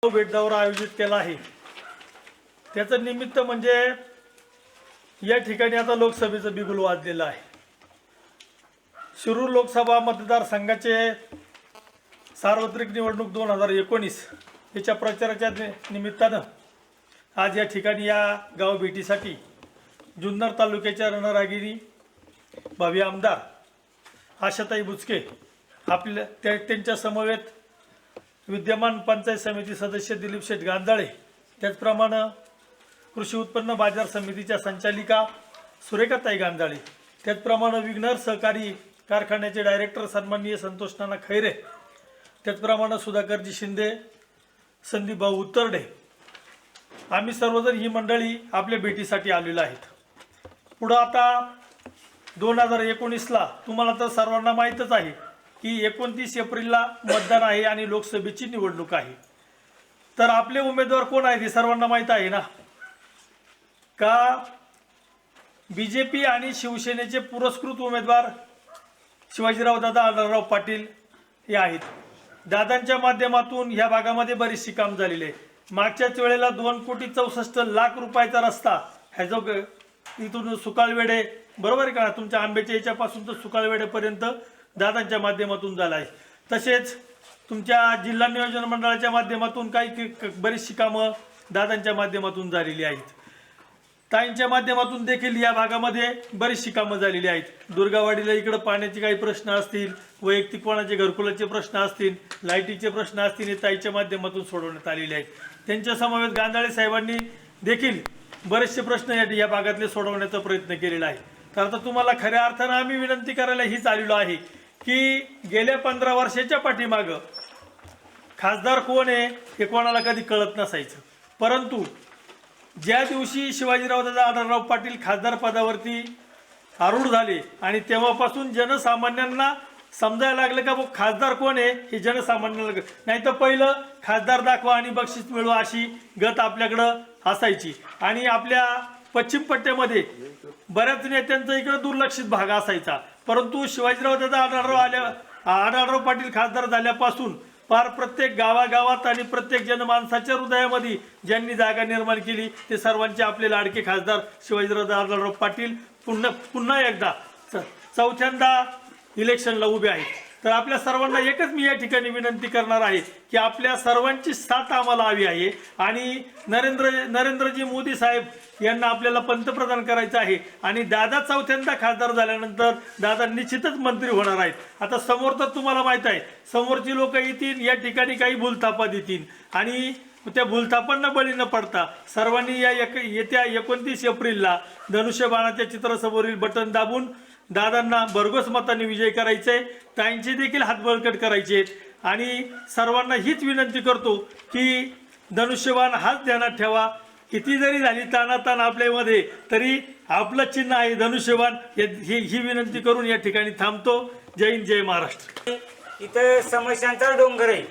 भेट दौरा आयोजित केला आहे। त्याचं निमित्त म्हणजे या ठिकाणी आता लोकसभेचं बिगुल वाजलेलं आहे। शिरूर लोकसभा मतदारसंघाचे सार्वत्रिक निवडणूक 2019 याच्या प्रचाराच्या निमित्तानं आज या ठिकाणी या गाव भेटीसाठी जुन्नर तालुक्याच्या रणरागिणी भावी आमदार आशाताई बुचके आपल्या त्यांच्या समवेत विद्यमान पंचायत समिती सदस्य दिलीप शेठ गांजाळे, त्याचप्रमाणे कृषी उत्पन्न बाजार समितीच्या संचालिका सुरेखाताई गांजाळे, त्याचप्रमाणे विघ्नर सहकारी कारखान्याचे डायरेक्टर सन्माननीय संतोष नाना खैरे, त्याचप्रमाणे सुधाकरजी शिंदे, संदीप भाऊ उत्तरडे, आम्ही सर्वजण ही मंडळी आपल्या भेटीसाठी आलेलो आहेत। पुढे आता 2019ला तुम्हाला तर सर्वांना माहीतच आहे की 29 एप्रिलला मतदान आहे आणि लोकसभेची निवडणूक आहे। तर आपले उमेदवार कोण आहेत हे सर्वांना माहीत आहे ना। का बीजेपी आणि शिवसेनेचे पुरस्कृत उमेदवार शिवाजीराव दादा आढळराव पाटील हे आहेत। दादांच्या माध्यमातून ह्या भागामध्ये बरीचशी काम झालेली आहे। मागच्याच वेळेला 2,64,00,000 रुपयाचा रस्ता ह्या जो इथून सुकाळवेडे बरोबर आहे का, तुमच्या आंब्याच्या याच्यापासून तर सुकाळवेडेपर्यंत दादांच्या माध्यमातून झाला आहे। तसेच तुमच्या जिल्हा नियोजन मंडळाच्या माध्यमातून काही बरीचशी कामं दादांच्या माध्यमातून झालेली आहेत। ताईंच्या माध्यमातून देखील या भागामध्ये बरीचशी कामं झालेली आहेत। दुर्गावाडीला इकडे पाण्याचे काही प्रश्न असतील, वैयक्तिक कोणाचे घरकुलाचे प्रश्न असतील, लाईटीचे प्रश्न असतील, हे ताईच्या माध्यमातून सोडवण्यात आलेले आहेत। त्यांच्या समवेत गांजाळे साहेबांनी देखील बरेचसे प्रश्न या भागातले सोडवण्याचा प्रयत्न केलेला आहे। तर आता तुम्हाला खऱ्या अर्थानं आम्ही विनंती करायला हीच आलेलो आहे की गेल्या 15 वर्षाच्या पाठीमागं खासदार कोण आहे हे कोणाला कधी कळत नसायचं, परंतु ज्या दिवशी शिवाजीराव दादा आढळराव पाटील खासदार पदावरती आरूढ झाले आणि तेव्हापासून जनसामान्यांना समजायला लागलं का खासदार कोण आहे हे जनसामान्यांना, नाही तर पहिलं खासदार दाखवा आणि बक्षीस मिळवा अशी गत आपल्याकडं असायची। आणि आपल्या पश्चिम पट्ट्यामध्ये बऱ्याच नेत्यांचा इकडे दुर्लक्षित भाग असायचा, परंतु शिवाजीराव दादा आढळराव पाटील खासदार झाल्यापासून पार प्रत्येक गावागावात आणि प्रत्येक जनमानसाच्या हृदयामध्ये ज्यांनी जागा निर्माण केली ते सर्वांचे आपले लाडके खासदार शिवाजीराव आढळराव पाटील पुन्हा एकदा चौथ्यांदा इलेक्शनला उभे आहेत। तर आपल्या सर्वांना एकच मी या ठिकाणी विनंती करणार आहे की आपल्या सर्वांची साथ आम्हाला हवी आहे आणि नरेंद्रजी मोदी साहेब यांना आपल्याला पंतप्रधान करायचं आहे आणि दादा चौथ्यांदा खासदार झाल्यानंतर दादा निश्चितच मंत्री होणार आहेत। आता समोर तर तुम्हाला माहित आहे, समोरची लोक येतील, या ठिकाणी काही भूलथापा देतील आणि त्या भूलथापांना बळी न पडता सर्वांनी येत्या 29 एप्रिलला धनुष्यबाणाच्या चित्रासमोरील बटन दाबून दादांना भरघोस मताने विजय करायचे, ताईंचे देखील हात बळकट करायचे आणि सर्वांना हीच विनंती करतो की धनुष्यबाण हाच ध्यानात ठेवा। किती जरी झाली तानातान आपल्यामध्ये तरी आपलं चिन्ह आहे धनुष्यबाण, ही विनंती करून या ठिकाणी थांबतो। जय हिंद, जय महाराष्ट्र। इथं समस्यांचा डोंगर आहे,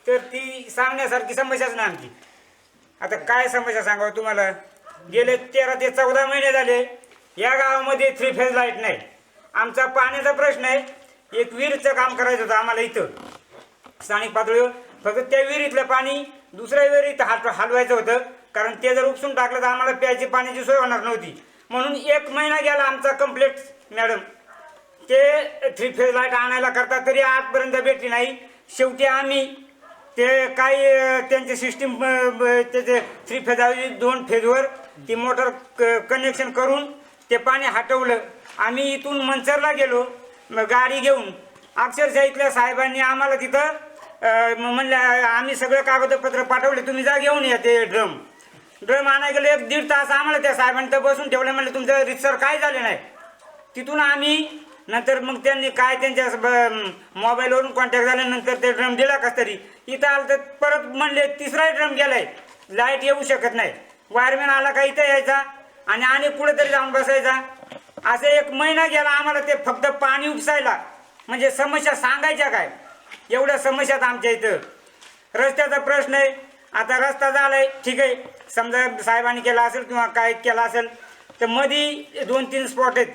तर ती सांगण्यासारखी समस्याच नाही आमची। आता काय समस्या सांगावं तुम्हाला, गेले 13 ते 14 महिने झाले या गावामध्ये 3 फेज लाईट नाही। आमचा पाण्याचा प्रश्न आहे, एक विहिरीचं काम करायचं होतं आम्हाला इथं स्थानिक पातळीवर, फक्त त्या विहिरीतलं पाणी दुसऱ्या विहिरीत हलवायचं होतं, कारण ते जर उपसून टाकलं तर आम्हाला प्यायची पाण्याची सोय होणार नव्हती। म्हणून 1 महिना गेला आमचा कंप्लीट मॅडम ते 3 फेज लाईट आणायला करता, तरी आजपर्यंत भेटली नाही। शेवटी आम्ही ते काही त्यांचे सिस्टीम त्याचे 3 फेज 2 फेजवर ती मोटर कनेक्शन करून ते पाणी हटवलं। आम्ही इथून मनसरला गेलो गाडी घेऊन, अक्षरशः इथल्या साहेबांनी आम्हाला तिथं म्हणलं आम्ही सगळे कागदपत्र पाठवले, तुम्ही जा घेऊन या ते ड्रम आणायला गेलो। 1-1.5 तास आम्हाला त्या साहेबांनी तर बसून ठेवलं, म्हणलं तुमचं रितसर काय झालं नाही। तिथून आम्ही नंतर मग त्यांनी काय त्यांच्या मोबाईलवरून कॉन्टॅक्ट झाल्यानंतर ते ड्रम दिला कस तरी, इथं आलं तर परत म्हणले 3रा ड्रम गेलाय, लाईट येऊ शकत नाही। वायरमॅन आला का इथं यायचा आणि कुठेतरी जाऊन बसायचा। असं 1 महिना गेला आम्हाला ते फक्त पाणी उपसायला, म्हणजे समस्या सांगायच्या काय, एवढ्या समस्यात आमच्या इथं। रस्त्याचा प्रश्न आहे, आता रस्ता झालाय ठीक आहे, समजा साहेबांनी केला असेल किंवा काय केला असेल तर मध्ये 2-3 स्पॉट आहेत,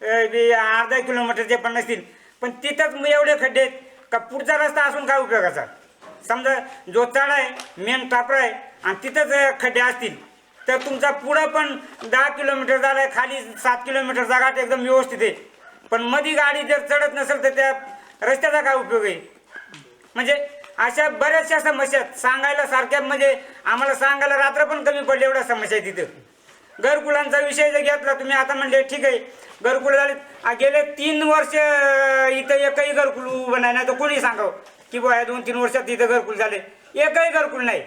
अर्धा किलोमीटरचे पण नसतील, पण तिथंच एवढे खड्डे आहेत का पुढचा रस्ता असून काय उपयोगाचा। समजा जो चढ आहे मेन टापरा आहे आणि तिथंच खड्डे असतील तर तुमचा पुढं पण 10 किलोमीटर झालाय, खाली 7 किलोमीटरचा घाट एकदम व्यवस्थित आहे, पण मधी गाडी जर चढत नसेल तर त्या रस्त्याचा काय उपयोग आहे? म्हणजे अशा बऱ्याचशा समस्या सांगायला सारख्या, म्हणजे आम्हाला सांगायला रात्र पण कमी पडली एवढ्या समस्या आहे तिथं. घरकुलांचा विषय जर घेतला तुम्ही, आता म्हणले ठीक आहे घरकुल झाले, गेले 3 वर्ष इथं एकही घरकुल उभं नाही, तर कोणी सांगावं की बुवा 2-3 वर्षात इथं घरकुल झाले, एकही घरकुल नाही.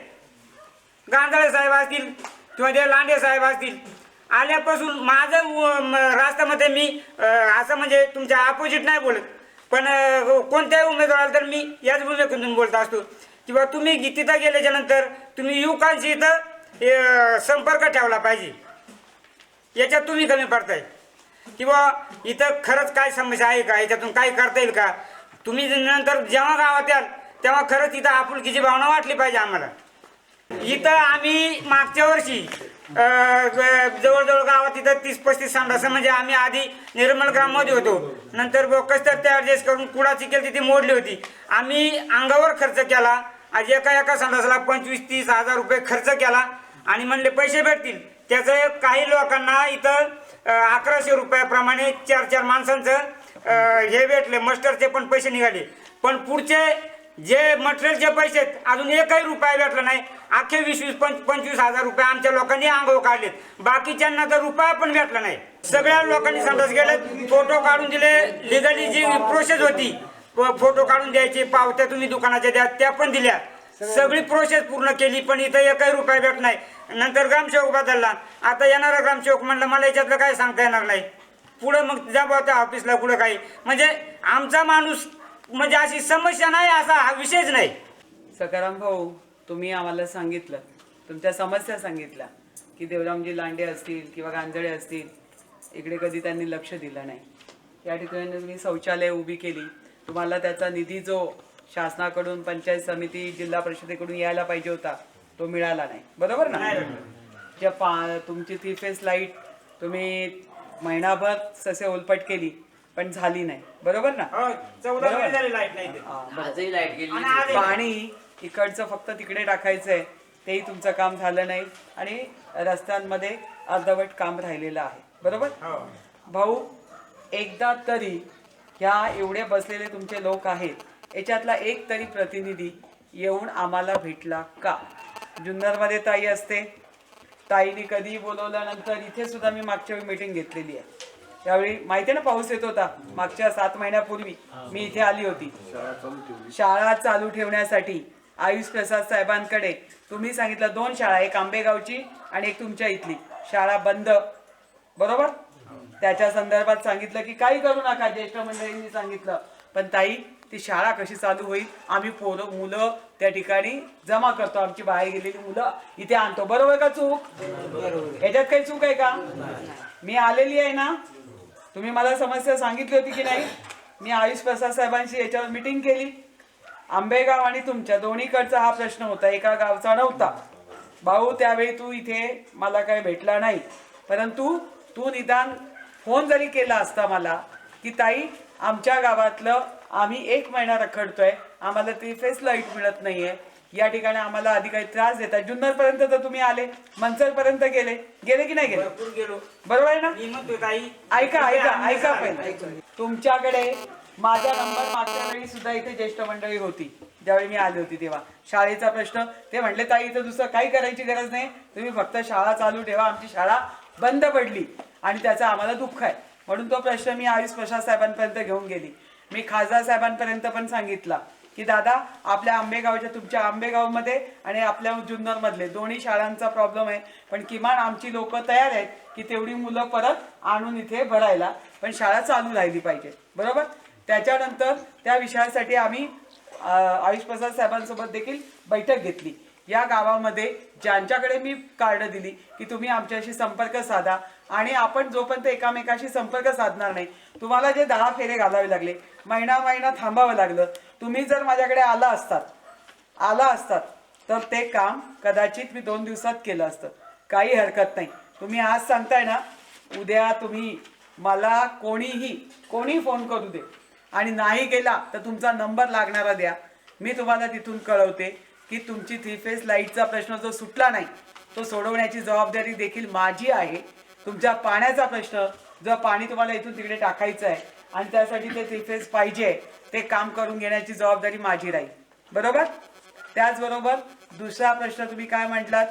गांजाळे साहेब असतील किंवा ते लांडे साहेब असतील, आल्यापासून माझं राष्ट्रामध्ये मी असं म्हणजे तुमच्या अपोजिट नाही बोलत, पण कोणत्याही उमेदवाराला तर मी याच भूमिकेतून बोलत असतो किंवा तुम्ही तिथं गेल्याच्या नंतर तुम्ही युवकांशी इथं संपर्क ठेवला पाहिजे. याच्यात तुम्ही कमी पडताय किंवा इथं खरंच काय समस्या आहे का, याच्यातून काय करता येईल का, तुम्ही नंतर जेव्हा गावात याल तेव्हा खरंच इथं आपुलकीची भावना वाटली पाहिजे आम्हाला. इथं आम्ही मागच्या वर्षी जवळजवळ गावात इथं 30-35 संडास, म्हणजे आम्ही आधी निर्मल ग्राममध्ये होतो, नंतर बोकस तर ते ॲडजस्ट करून कुडाची केली ती मोडली होती. आम्ही अंगावर खर्च केला, आज एका संडासाला 25-30 हजार रुपये खर्च केला आणि म्हणले पैसे भेटतील. त्याचं काही लोकांना इथं 1100 रुपयाप्रमाणे 4-4 माणसांचं हे भेटले, मस्टरचे पण पैसे निघाले, पण पुढचे जे मटेरियलचे पैसे अजून एकही रुपया भेटला नाही. अख्खे 20-25 हजार रुपये आमच्या लोकांनी अंगावर काढलेत, बाकीच्यांना तर रुपया पण भेटला नाही. सगळ्या लोकांनी संडास गेले, फोटो काढून दिले, लिगली जी प्रोसेस होती फोटो काढून द्यायची, पावत्या तुम्ही दुकानाच्या द्या त्या पण दिल्या, सगळी प्रोसेस पूर्ण केली, पण इथं एकही रुपया भेट नाही. नंतर ग्रामसेवक बदलला, आता येणारा ग्रामसेवक म्हणलं मला याच्यातलं काय सांगता येणार नाही, पुढं मग जा त्या ऑफिसला कुठं काही, म्हणजे आमचा माणूस म्हणजे अशी समस्या नाही असा हा विषयच नाही. सकाराम भाऊ, तुम्ही आम्हाला सांगितलं, तुमच्या समस्या सांगितल्या की देवरामजी लांडे असतील किंवा गांजळे असतील, इकडे कधी त्यांनी लक्ष दिलं नाही. या ठिकाणी तुम्ही शौचालय उभी केली, तुम्हाला त्याचा निधी जो शासनाकडून, पंचायत समिती, जिल्हा परिषदेकडून यायला पाहिजे होता तो मिळाला नाही, बरोबर ना? तुमची 3 फेस लाईट तुम्ही महिनाभर ससे ओलपट केली पण झाली नाही, बरोबर ना? 14 महिने झाले लाईट नाही. पाणी इकडचं फक्त तिकडे टाकायचंय, तेही तुमचं काम झालं नाही आणि रस्त्यांमध्ये अर्धवट काम राहिलेलं आहे, बरोबर? भाऊ, एकदा तरी ह्या एवढे बसलेले तुमचे लोक आहेत, याच्यातला एक तरी प्रतिनिधी येऊन आम्हाला भेटला का? जुन्नरमध्ये ताई असते, ताईने कधी बोलवल्यानंतर इथे सुद्धा मी मागच्या वेळी मीटिंग घेतलेली आहे, त्यावेळी माहिती ना पाऊस येत होता, मागच्या 7 महिन्यापूर्वी मी इथे आली होती. शाळा चालू ठेवण्यासाठी आयुष प्रसाद साहेबांकडे तुम्ही सांगितलं 2 शाळा, एक आंबेगावची आणि एक तुमच्या इथली शाळा बंद, बरोबर? त्याच्या संदर्भात सांगितलं की काही करू नका, ज्येष्ठ मंडळींनी सांगितलं, पण ताई ती शाळा कशी चालू होईल, आम्ही मुलं त्या ठिकाणी जमा करतो, आमची बाहेर गेलेली मुलं इथे आणतो, बरोबर का? चूक? याच्यात काही चूक आहे का? मी आलेली आहे ना, तुम्ही मला समस्या सांगितली होती की नाही? मी आयुष प्रसाद साहेबांशी याच्यावर मीटिंग केली. आंबेगाव आणि तुमच्या दोन्हीकडचा हा प्रश्न होता, एका गावचा नव्हता. भाऊ, त्यावेळी तू इथे मला काही भेटला नाही, परंतु तू निदान फोन जरी केला असता मला की ताई आमच्या गावातलं आम्ही 1 महिना रखडतोय, आम्हाला 3 फेस लाईट मिळत नाहीये, या ठिकाणी आम्हाला आधी काही त्रास देतात. जुन्नर पर्यंत तर तुम्ही आले, मनसर पर्यंत गेले की नाही गेले? बरोबर आहे ना? ऐका पहिले, तुमच्याकडे माझा नंबर मागच्या वेळी सुद्धा इथे ज्येष्ठ मंडळी होती, ज्यावेळी मी आली होती तेव्हा शाळेचा प्रश्न, ते म्हणले ताई इथं दुसरं काही करायची गरज नाही, तुम्ही फक्त शाळा चालू ठेवा, आमची शाळा बंद पडली आणि त्याचं आम्हाला दुःख आहे, म्हणून तो प्रश्न मी आयुष प्रसाद साहेबांपर्यंत घेऊन गेली. मी खासदार साहेबांपर्यंत पण सांगितला की दादा, आपल्या आंबेगावच्या, तुमच्या आंबेगावमध्ये आणि आपल्या जुन्नर मधले दोन्ही शाळांचा प्रॉब्लेम आहे, पण किमान आमची लोक तयार आहेत की तेवढी मुलं परत आणून इथे भरायला, पण शाळा चालू राहिली पाहिजे, बरोबर? त्याच्यानंतर त्या विषयासाठी आम्ही आयुष प्रसाद साहेबांसोबत देखील बैठक घेतली. या गावामध्ये ज्यांच्याकडे मी कार्ड दिली की तुम्ही आमच्याशी संपर्क साधा, आणि जोपर्यंत एकामेकाशी संपर्क साधणार नाही, तुम्हाला जे 10 फेरे घालावे लागले, महिना थांबावं लागलं, तुम्ही जर माझ्याकडे आला असतात तर ते काम कदाचित मी 2 दिवसात केलं असतं, काही हरकत नाही. तुम्ही आज सांगताय ना, उद्या तुम्ही मला कोणी फोन करू दे आणि नाही गेला तर तुमचा नंबर लागणारा द्या, मी तुम्हाला तिथून कळवते की तुमची 3 फेज लाईटचा प्रश्न जो सुटला नाही तो सोडवण्याची जबाबदारी देखील माझी आहे. तुमच्या पाण्याचा प्रश्न, जो पाणी तुम्हाला इथून तिकडे टाकायचं आहे आणि त्यासाठी ते 3 फेज पाहिजे, ते काम करून घेण्याची जबाबदारी माझी राहील. बरोबर? त्याचबरोबर दुसरा प्रश्न तुम्ही काय म्हटलात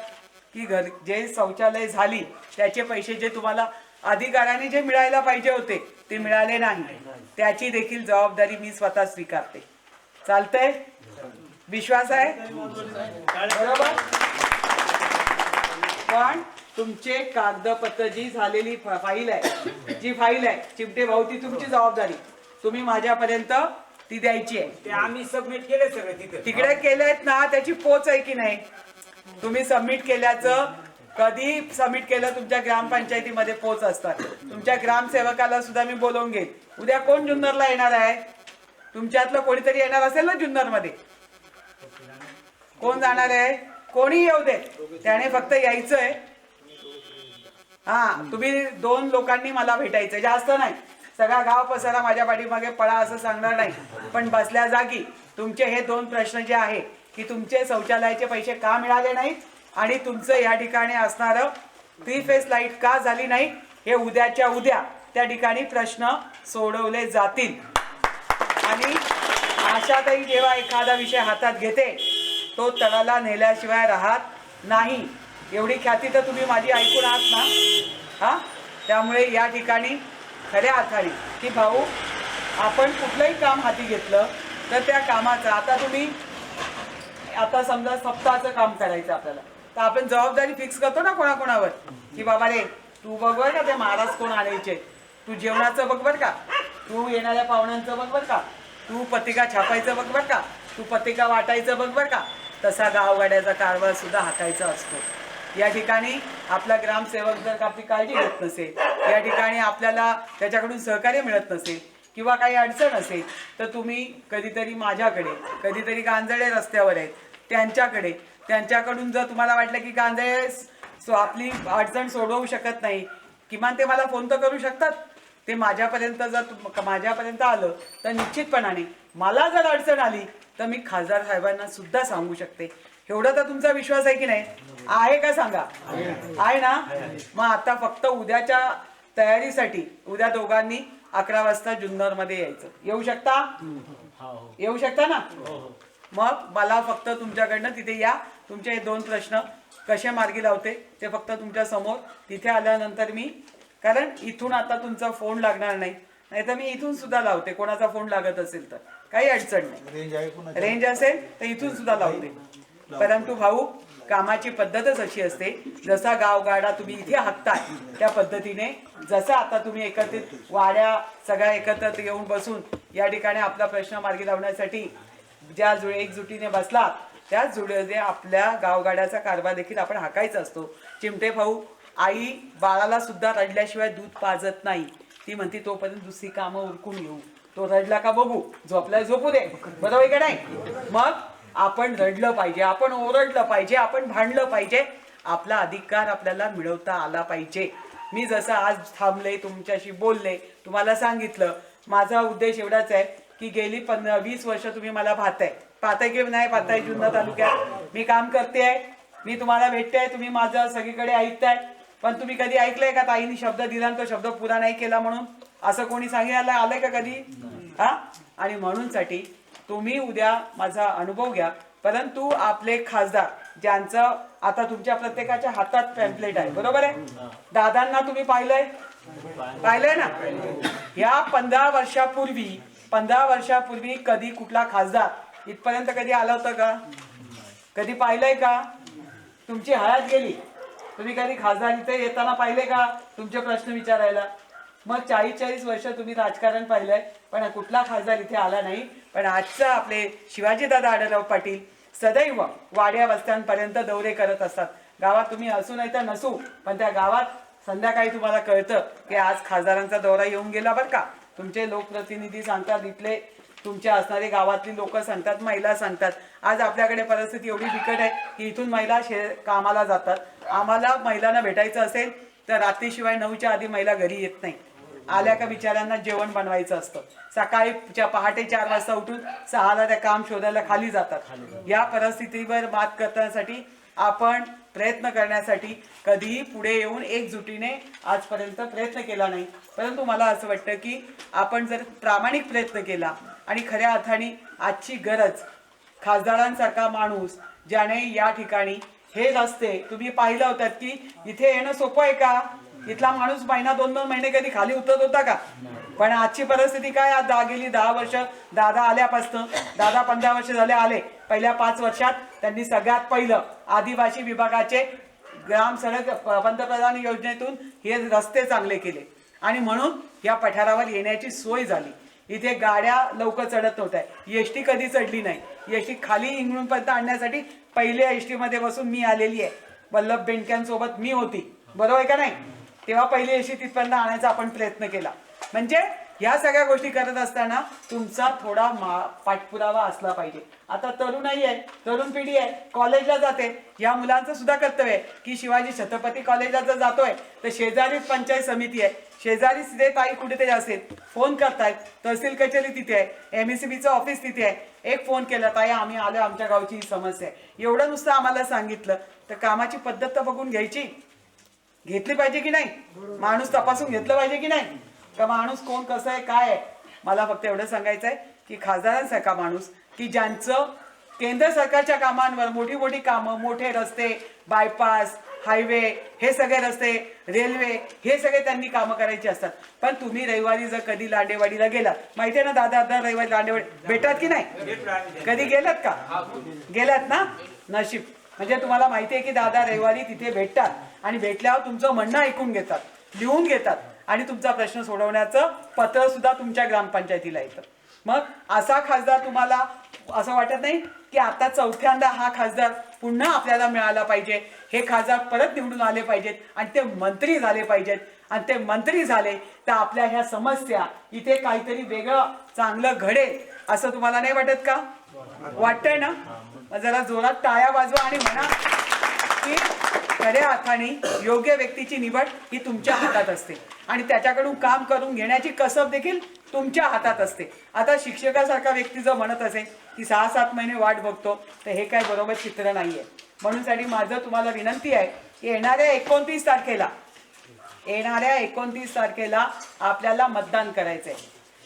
की जे शौचालय झाली त्याचे पैसे जे तुम्हाला अधिकाराने जे मिळायला पाहिजे होते ते मिळाले नाही, त्याची देखील जबाबदारी मी स्वतः स्वीकारते. चालतंय? विश्वास आहे? बरोबर? पण तुमचे कागदपत्र जी झालेली फाईल आहे, जी फाईल आहे चिमटे भाऊ, ती तुमची जबाबदारी. तुम्ही माझ्यापर्यंत ती द्यायची आहे. ते आम्ही सबमिट केले सगळं तिथे. तिकडे केलेत ना, त्याची पोच आहे की नाही? तुम्ही सबमिट केल्याचं कधी सबमिट केलं तुमच्या ग्रामपंचायतीमध्ये पोच असतात. तुमच्या ग्रामसेवकाला सुद्धा मी बोलवून घेईन. उद्या कोण जुन्नरला येणार आहे? तुमच्यातलं कोणीतरी येणार असेल ना जुन्नर मध्ये. कोण जाणार आहे? कोणी येऊ दे, त्याने फक्त यायचंय. हा, तुम्ही 2 लोकांनी मला भेटायचं, जास्त नाही. सगळा गाव पसारा माझ्या पाठीमागे पळा असं सांगणार नाही, पण बसल्या जागी तुमचे हे 2 प्रश्न जे आहे की तुमचे शौचालयाचे पैसे का मिळाले नाहीत आणि तुमचं या ठिकाणी असणारं 3 फेज लाईट का झाली नाही, हे उद्याच्या उद्या त्या ठिकाणी प्रश्न सोडवले जातील. आणि आशाताई जेव्हा एखादा विषय हातात घेते तो तळाला नेल्याशिवाय राहत नाही. एवढी ख्याती तर तुम्ही माझी ऐकून आहात ना. हा, त्यामुळे या ठिकाणी खऱ्या अर्थाने की भाऊ, आपण कुठलंही काम हाती घेतलं तर त्या कामाचं आता समजा सप्ताहाचं काम करायचं आपल्याला, तर आपण जबाबदारी फिक्स करतो ना कोणाकोणावर की बाबा रे, तू बघ बर का ते महाराज कोण आणायचे, तू जेवणाचं बघ बर का, तू येणाऱ्या पाहुण्यांचं बघ बर का, तू पत्रिका छापायचं बघ बर का, तू पत्रिका वाटायचं बघ बर का. तसा गावगाड्याचा कारभार सुद्धा हातायचा असतो. या ठिकाणी आपला ग्रामसेवक जर आपली काळजी घेत नसेल, या ठिकाणी आपल्याला त्याच्याकडून सहकार्य मिळत नसेल किंवा काही अडचण असेल, तर तुम्ही कधीतरी माझ्याकडे, कधीतरी गांजळे रस्त्यावर आहेत त्यांच्याकडून जर तुम्हाला वाटलं की गांजळे आपली अडचण सोडवू शकत नाही, किमान ते मला फोन तर करू शकतात. ते माझ्यापर्यंत जर माझ्यापर्यंत आलं तर निश्चितपणाने मला जर अडचण आली तर मी खासदार साहेबांना सुद्धा सांगू शकते. एवढा तर तुमचा विश्वास आहे की नाही? आहे का सांगा? आहे ना? मग आता फक्त उद्याच्या तयारीसाठी उद्या दोघांनी 11 वाजता जुन्नर मध्ये यायचं. येऊ शकता? येऊ शकता ना? मग मला फक्त तुमच्याकडनं तिथे या, तुमचे हे 2 प्रश्न कसे मार्गी लावते ते फक्त तुमच्या समोर तिथे आल्यानंतर मी, कारण इथून आता तुमचा फोन लागणार नाही, नाहीतर मी इथून सुद्धा लावते. कोणाचा फोन लागत असेल तर काही अडचण नाही, रेंज असेल तर इथून सुद्धा लावते. परंतु भाऊ, कामाची पद्धतच अशी असते, जसा गावगाडा तुम्ही इथे हाकताय त्या पद्धतीने, जसं आता तुम्ही एकत्रित वाड्या सगळ्या एकत्रित येऊन बसून या ठिकाणी आपला प्रश्न मार्गी लावण्यासाठी ज्या एकजुटीने बसला, त्याच जुळेने आपल्या गावगाड्याचा कारभार देखील आपण हाकायचा असतो. चिमटे भाऊ, आई बाळाला सुद्धा रडल्याशिवाय दूध पाजत नाही. ती म्हणते तोपर्यंत दुसरी कामं उरकून घेऊ, तो रडला का बघू, झोपला झोपू दे. बरोबर का नाही? मग आपण रडलं पाहिजे, आपण ओरडलं पाहिजे, आपण भांडलं पाहिजे, आपला अधिकार आपल्याला मिळवता आला पाहिजे. मी जसं आज थांबले, तुमच्याशी बोलले, तुम्हाला सांगितलं, माझा उद्देश एवढाच आहे की गेली 15-20 वर्ष तुम्ही मला पाहताय की नाही पाहताय जुन्नर तालुक्यात मी काम करते आहे, मी तुम्हाला भेटते आहे, तुम्ही माझं सगळीकडे ऐकताय. पण तुम्ही कधी ऐकलंय का ताईने शब्द दिला तो शब्द पुरा नाही केला म्हणून? असं कोणी सांगितलं आलंय का कधी? हा, आणि म्हणून साठी तुम्ही उद्या माझा अनुभव घ्या. परंतु आपले खासदार ज्यांचं आता तुमच्या प्रत्येकाच्या हातात पॅम्पलेट आहे, बरोबर आहे? दादांना तुम्ही पाहिलंय ना? या 15 वर्षापूर्वी कधी कुठला खासदार इथपर्यंत कधी आला होता का? कधी पाहिलंय का? तुमची हयात गेली, तुम्ही कधी खासदार इथे येताना पाहिले का तुमचे प्रश्न विचारायला? मग 40-40 वर्ष तुम्ही राजकारण पाहिलंय, पण कुठला खासदार इथे आला नाही. पण आजचं आपले शिवाजीदादा आढळराव पाटील सदैव वाड्या वस्त्यांपर्यंत दौरे करत असतात. गावात तुम्ही असू नाही तर नसू, पण त्या गावात संध्याकाळी तुम्हाला कळतं की आज खासदारांचा दौरा येऊन गेला बरं का. तुमचे लोकप्रतिनिधी सांगतात, इथले तुमचे असणारे गावातली लोक सांगतात, महिला सांगतात. आज आपल्याकडे परिस्थिती एवढी बिकट आहे की इथून महिला कामाला जातात. आम्हाला महिलांना भेटायचं असेल तर रात्रीशिवाय 9च्या आधी महिला घरी येत नाही. आल्या का बिचाऱ्यांना जेवण बनवायचं असतं, सकाळी पहाटे 4 वाजता उठून 6ला त्या काम शोधायला खाली जातात। या परिस्थितीवर मात करण्यासाठी आपण प्रयत्न करण्यासाठी कधीही पुढे येऊन एकजुटीने आजपर्यंत प्रयत्न केला नाही, परंतु मला असं वाटतं की आपण जर प्रामाणिक प्रयत्न केला आणि खऱ्या अर्थाने आजची गरज खासदारांसारखा माणूस ज्याने या ठिकाणी हे रस्ते तुम्ही पाहिलं होतात की इथे येणं सोपं आहे का? इथला माणूस महिना 2-2 महिने कधी खाली उतरत होता का? पण आजची परिस्थिती काय? आज गेली 10 वर्ष दादा आल्यापासून, दादा 15 वर्ष झाले आले, पहिल्या 5 वर्षात त्यांनी सगळ्यात पहिलं आदिवासी विभागाचे ग्राम सडक पंतप्रधान योजनेतून हे रस्ते चांगले केले आणि म्हणून या पठारावर येण्याची सोय झाली। इथे गाड्या लवकर चढत नव्हत्या, एसटी कधी चढली नाही, एसटी खाली इंगळूनपर्यंत आणण्यासाठी पहिले एसटी मध्ये बसून मी आलेली आहे, वल्लभ बेंडक्यांसोबत मी होती, बरोबर आहे का नाही? तेव्हा पहिले एसटी तिथपर्यंत आणायचा आपण प्रयत्न केला। म्हणजे या सगळ्या गोष्टी करत असताना तुमचा थोडा पाठपुरावा असला पाहिजे। आता तरुणाई आहे, तरुण पिढी आहे, कॉलेजला जाते, या मुलांचं सुद्धा कर्तव्य आहे की शिवाजी छत्रपती कॉलेजला जर जातोय तर शेजारीच पंचायत समिती आहे, शेजारीच तिथे ताई कुठेतरी असेल, फोन करतायत, तहसील कचेरी तिथे आहे, MSCBचं ऑफिस तिथे आहे, एक फोन केला, ताई आम्ही आलो, आमच्या गावची ही समस्या आहे, एवढं नुसतं आम्हाला सांगितलं तर कामाची पद्धत तर बघून घेतली पाहिजे की नाही? माणूस तपासून घेतलं पाहिजे की नाही का माणूस कोण कसं आहे काय आहे? मला फक्त एवढं सांगायचं आहे की खासदारांसारखा माणूस की ज्यांचं केंद्र सरकारच्या कामांवर मोठी मोठी कामं, मोठे रस्ते, बायपास, हायवे, हे सगळे रस्ते, रेल्वे, हे सगळे त्यांनी कामं करायची असतात। पण तुम्ही रविवारी जर कधी लांडेवाडीला गेलात, माहितीये ना दादा, रविवारी लांडेवाडी भेटतात की नाही? कधी गेलात का? गेलात ना? नशीब, म्हणजे तुम्हाला माहिती आहे की दादा रविवारी तिथे भेटतात आणि भेटल्यावर तुमचं म्हणणं ऐकून घेतात, लिहून घेतात आणि तुमचा प्रश्न सोडवण्याचं पत्र सुद्धा तुमच्या ग्रामपंचायतीला येतं। मग असा खासदार तुम्हाला असं वाटत नाही की आता 4थ्यांदा हा खासदार पुन्हा आपल्याला मिळाला पाहिजे, हे खासदार परत निवडून आले पाहिजेत आणि ते मंत्री झाले पाहिजेत, आणि ते मंत्री झाले तर आपल्या ह्या समस्या इथे काहीतरी वेगळं चांगलं घडेल असं तुम्हाला नाही वाटत का? वाटतंय ना? जरा जोरात टाळ्या वाजवा आणि म्हणा की खऱ्या अर्थाने योग्य व्यक्तीची निवड ही तुमच्या हातात असते आणि त्याच्याकडून काम करून घेण्याची कसब देखील तुमच्या हातात असते। आता शिक्षकासारखा व्यक्ती जर म्हणत असेल की 6-7 महिने वाट बघतो तर हे काय बरोबर चित्र नाहीये। म्हणून साठी माझं तुम्हाला विनंती आहे की येणाऱ्या 29 तारखेला आपल्याला मतदान करायचंय।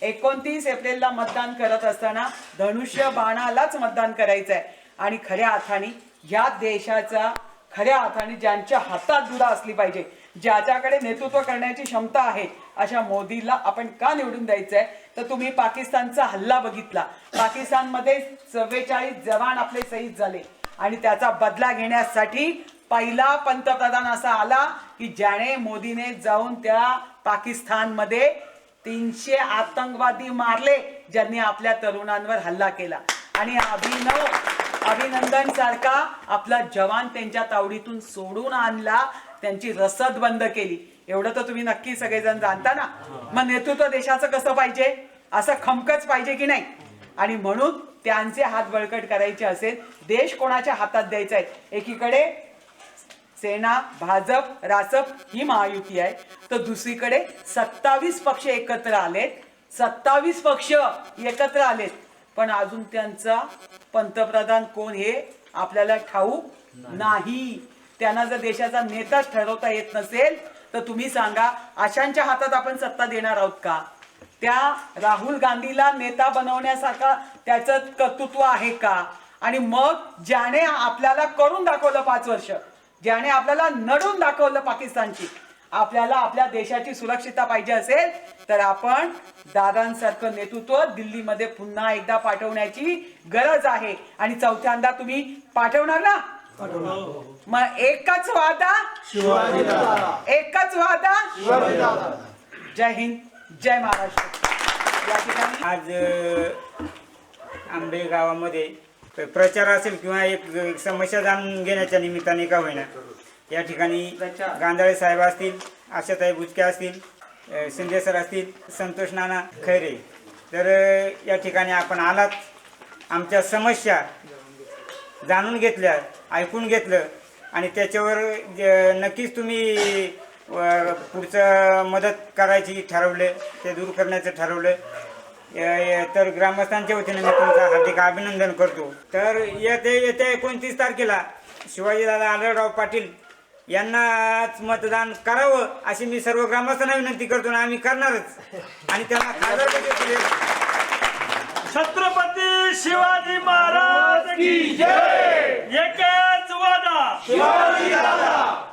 29 एप्रिलला मतदान करत असताना धनुष्य बाणालाच मतदान करायचंय आणि खऱ्या अर्थाने या देशाचा खऱ्या अर्थाने ज्यांच्या हातात धुरा असली पाहिजे, ज्याच्याकडे नेतृत्व करण्याची क्षमता आहे, अशा मोदीला आपण का निवडून द्यायचंय? तर तुम्ही पाकिस्तानचा हल्ला बघितला, पाकिस्तानमध्ये 44 जवान आपले शहीद झाले आणि त्याचा बदला घेण्यासाठी पहिला पंतप्रधान असा आला की ज्याने मोदीने जाऊन त्या पाकिस्तानमध्ये 300 आतंकवादी मारले, ज्यांनी आपल्या तरुणांवर हल्ला केला आणि अभिनंदन सारखा आपला जवान त्यांच्या तावडीतून सोडून आणला, त्यांची रसद बंद केली। एवढं तर तुम्ही नक्की सगळेजण जाणता ना? मग नेतृत्व देशाचं कसं पाहिजे? असं खमकच पाहिजे की नाही? आणि म्हणून त्यांचे हात बळकट करायचे असेल, देश कोणाच्या हातात द्यायचा आहे? एकीकडे सेना, भाजप, रासप ही महायुती आहे, तर दुसरीकडे 27 पक्ष एकत्र आलेत, 27 पक्ष एकत्र आलेत, पण अजून त्यांचा पंतप्रधान कोण हे आपल्याला ठाऊक नाही। त्यांना जर देशाचा नेताच ठरवता येत नसेल तर तुम्ही सांगा अशांच्या हातात आपण सत्ता देणार आहोत का? त्या राहुल गांधीला नेता बनवण्यासारखा त्याचं कर्तृत्व आहे का? आणि मग ज्याने आपल्याला करून दाखवलं 5 वर्ष, ज्याने आपल्याला नडून दाखवलं पाकिस्तानची, आपल्याला आपल्या देशाची सुरक्षितता पाहिजे असेल तर आपण दादांसारखं नेतृत्व दिल्लीमध्ये पुन्हा एकदा पाठवण्याची गरज आहे आणि 4थ्यांदा तुम्ही पाठवणार ना? मग एकच वादा, एकच वादा, जय हिंद, जय महाराष्ट्र। या ठिकाणी आज आंबे गावामध्ये प्रचार असेल किंवा एक समस्या जाणून घेण्याच्या निमित्ताने का होईना, या ठिकाणी गांधाळे साहेब असतील, आशाताई बुचके असतील, शिंदे सर असतील, संतोष नाना खैरे, तर या ठिकाणी आपण आलात, आमच्या समस्या जाणून घेतल्या, ऐकून घेतलं आणि त्याच्यावर नक्कीच तुम्ही पुढचं मदत करायची ठरवले, ते दूर करण्याचं ठरवलं. तर ग्रामस्थांच्या वतीने मी तुमचं हार्दिक अभिनंदन करतो. तर येत्या 29 तारखेला शिवाजीदादा आढळराव पाटील यांनाच मतदान करावं अशी मी सर्व ग्रामस्थांना विनंती करतो आणि आम्ही करणारच. आणि त्यांना खासदार देखील. छत्रपती शिवाजी महाराज की जय. एकच वादा, शिवाजी दादा